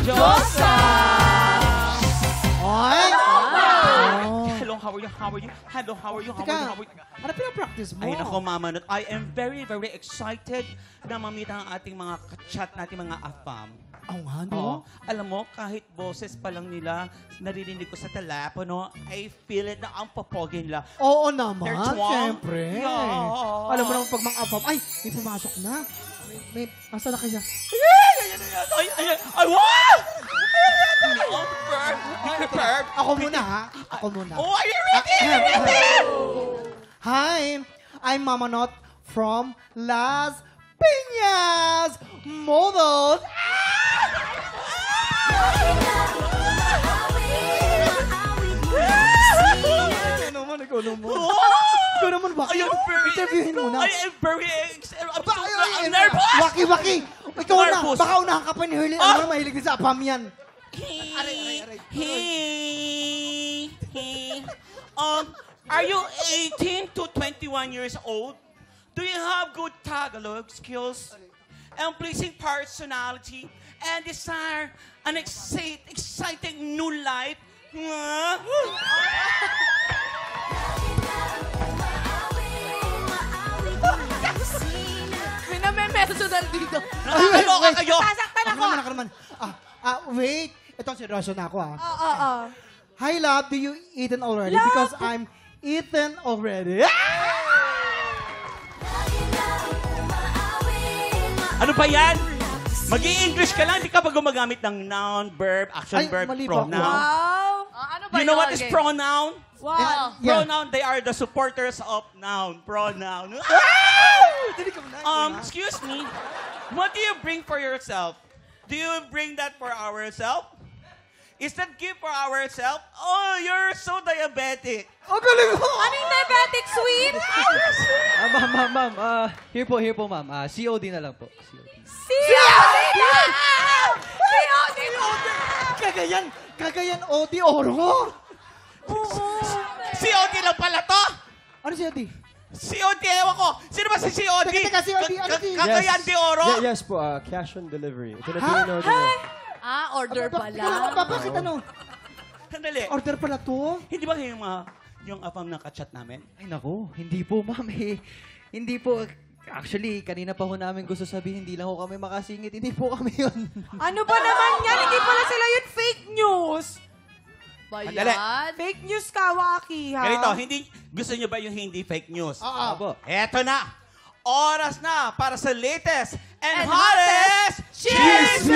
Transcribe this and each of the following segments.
Diyosa! Ay! Hello, how are you? How are you? Hello, how are you? How are you? How are you? Ano pinapractice mo? Ay, nako, Mama Not. I am very, very excited na mamita ang ating mga kachat natin, mga afam. Oh, nga, no? Oo. Alam mo, kahit boses pa lang nila, naririnig ko sa telepono, I feel it na ang popogi nila. Oo naman, They're twang. siyempre. Yeah. Alam mo naman pag mga afam, ay, may pumasok na. Asa na kaya? Ay, what? Oh, prepared. Ako muna, ha? Ako muna. Oh, are you ready? Hi, I'm Mama Not from Las Piñas Models. Ikaw naman, Waki. I am very... Interviewin mo na. I am very... I'm nervous! Waki. Ikaw na. Nervous. Baka unahan ka pa ni Hurley. Ano naman, mahilig din sa apam yan. Hey. Are you 18 to 21 years old? Do you have good Tagalog skills and pleasing personality and desire an exciting new life? May name-message dito. Nakakaloka kayo! Sasaktan ako! Ako naman. Wait. Ito, seryoso na ako, ha? Oo. Hi, love. Do you eaten already? Love? Because I'm eaten already. Ano ba yan? Mag-i-English ka lang, di ka pa gumagamit ng noun, verb, action, Ay, verb, mali po ako. pronoun. Wow! ano ba You know yun? what is pronoun? Wow! Yeah. Pronoun, they are the supporters of noun. Pronoun. Excuse me. What do you bring for yourself? Do you bring that for ourselves? Is that gift for ourselves? Oh, you're so diabetic. Ang galing mo! Ano yung diabetic sweet? Ma'am. Here po, ma'am. COD na lang po. COD. Kagayan, Odi Oro. COD lang pala to. Ano si Odi? COD, ewan ko. Sino ba si COD? Teka, COD, ano si- Kakayan de Oro? Yes po, cash on delivery. Ito na po yung order mo. Order pala. Bakit ano? Sandali. Order pala to? Hindi ba yung afam na kachat namin? Ay, naku. Hindi po, ma'am. Hindi po. Actually, kanina pa ho namin gusto sabihin, hindi lang ho kami makasingit. Hindi po kami yun. Ano ba naman yan? Hindi pala sila yun fake news. Ba Andali. yan? Fake news ka, Waki, ha? Ganito, gusto nyo ba yung hindi fake news? Oo. Eto na. Oras na para sa latest and And hottest Chismis!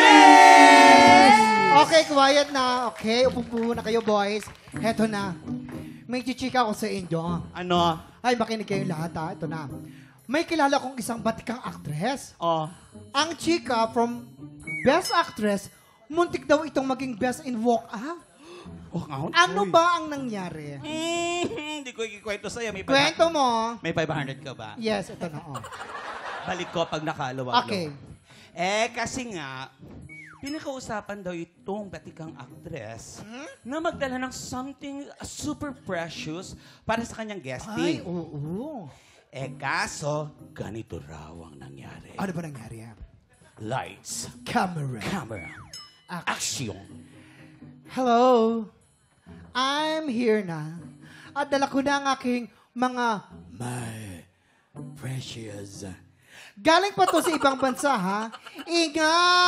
Okay, quiet na. Okay, upo na kayo, boys. Heto na. May chichika ako sa inyo. Ano? Ay, makinig kayo lahat, ha. Ito na. May kilala kong isang batikang actress. Oh. Ang chika from Best Actress, muntik daw itong maging Best in Walk Out. Ano ba ang nangyari? Hindi ko ikikwento sa'yo. Kwento mo. May 500 ka ba? Yes, ito na. Oh. Balik ko pag nakaluwag. Okay. Kasi nga, pinakausapan daw itong batikang actress na magdala ng something super precious para sa kanyang Ay, guesting. oo. Kaso, ganito raw ang nangyari. Ano ba nangyari? Lights, Camera. action. Hello. I'm here na. At dala ko na ang aking mga my precious. Galing pa to sa ibang bansa, ha? Ingatan!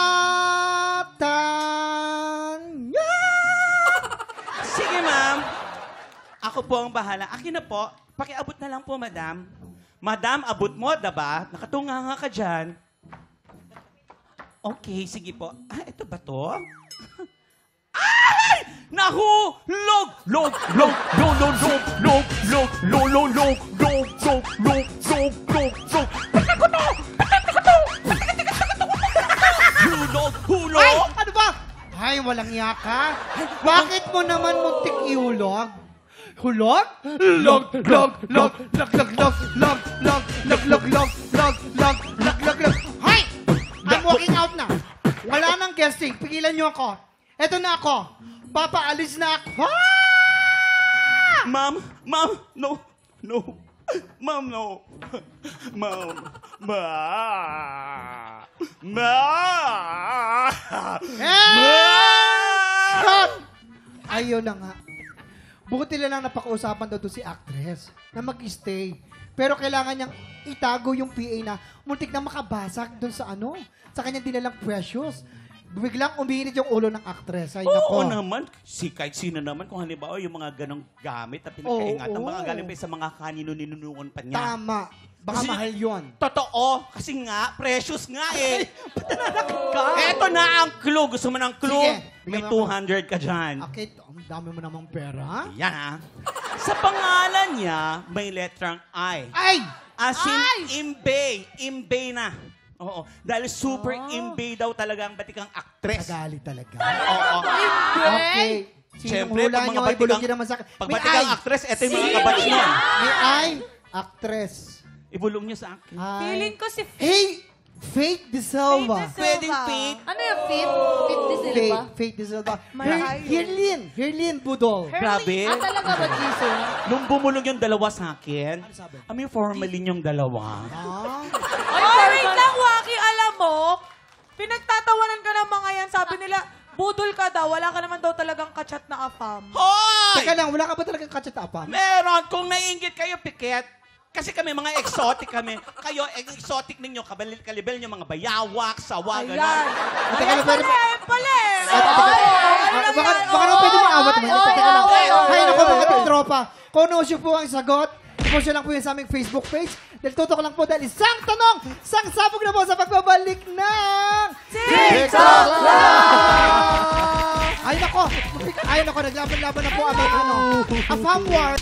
Sige, ma'am. Ako po ang bahala. Akin na po. Pakiabot na lang po, madam. Madam, abot mo, diba? Nakatunga nga ka dyan. Okay, sige po. Ito ba to? Ay! Nahulog! Log! Hulog! Ay! Ano ba? Ay, walang yaka. Bakit mo naman muntik ihulog? Hulog? Log! Hay! I'm walking out na. Wala nang guesting. Pigilan niyo ako. Eto na ako. Papaalis na ako. Ma'am, no. Ma'am, no. Ma'am, Cut! Ayun na nga. Buti nila lang napakausapan daw doon si actress na mag-stay. Pero kailangan niyang itago yung PA na muntik na makabasag doon sa sa kanyang dinalang Precious. Biglang umiinit yung ulo ng actress. Ay, Oo nako. naman. Kahit sino naman, kung halimbawa yung mga ganong gamit na pinagkaingatan, Oo. mga galing pa sa mga kanino-ninunuan pa niya. Tama. Baka Kasi- mahal yun. Totoo. Kasi nga, precious nga eh. Eto na ang clue. Gusto mo ng clue? Sige. May Bigyan mo 200 ka dyan. Okay, ang dami mo namang pera. Yan ha. Sa pangalan niya, may letrang I. Ay! As in, Imbay na. Oo. Dahil super Imbay daw talaga ang batikang actress. Nagali talaga. Oo. Okay. Siyempre, Sinong hula pag nyo mga ay bulog batikang, yun naman sa... pag May batikang ay! actress, eto yung mga kabatch niya. May ay! Actress. Ibulong niyo sa akin. Ay. Feeling ko si Hey! Faith De Silva. Pwedeng fake. Ano yung fit? Fit de Silva? Faith De Silva. Malayo. Hirlin Budol. Grabe. Talaga ba, Jason? Nung bumulong yung dalawa sa akin, sabi? may formalin yung dalawa. Ah. Ay, wait lang, Waki. Alam mo, pinagtatawanan ka ng mga yan. Sabi nila, budol ka daw. Wala ka naman daw talagang kachat na afam. Hoy! Teka lang, wala ka ba talagang kachat-apan? Meron! Kung naiingit kayo, piket, kasi kami mga exotic kami. Kayo, exotic ninyo, kalibel nyo, mga bayawak, sawa, Ayan. gano'n. Teka lang, pwede ba? Pala eh. Baka naman pwede maawat naman. Teka lang. Hay, naku mga tropa. Kung ano siyo po ang sagot, i-post nyo lang po yun sa aming Facebook page. Dahil tutok lang po dahil isang tanong, isang sabog na po sa pagbabalik ng TikTok Live! Ay nako, naglaban-laban na po ang Afam War.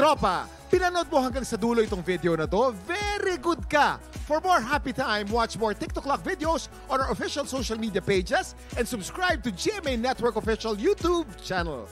Tropa, pinanood mo hanggang sa dulo itong video na to? Very good ka! For more happy time, watch more TikTok Lock videos on our official social media pages and subscribe to GMA Network official YouTube channel.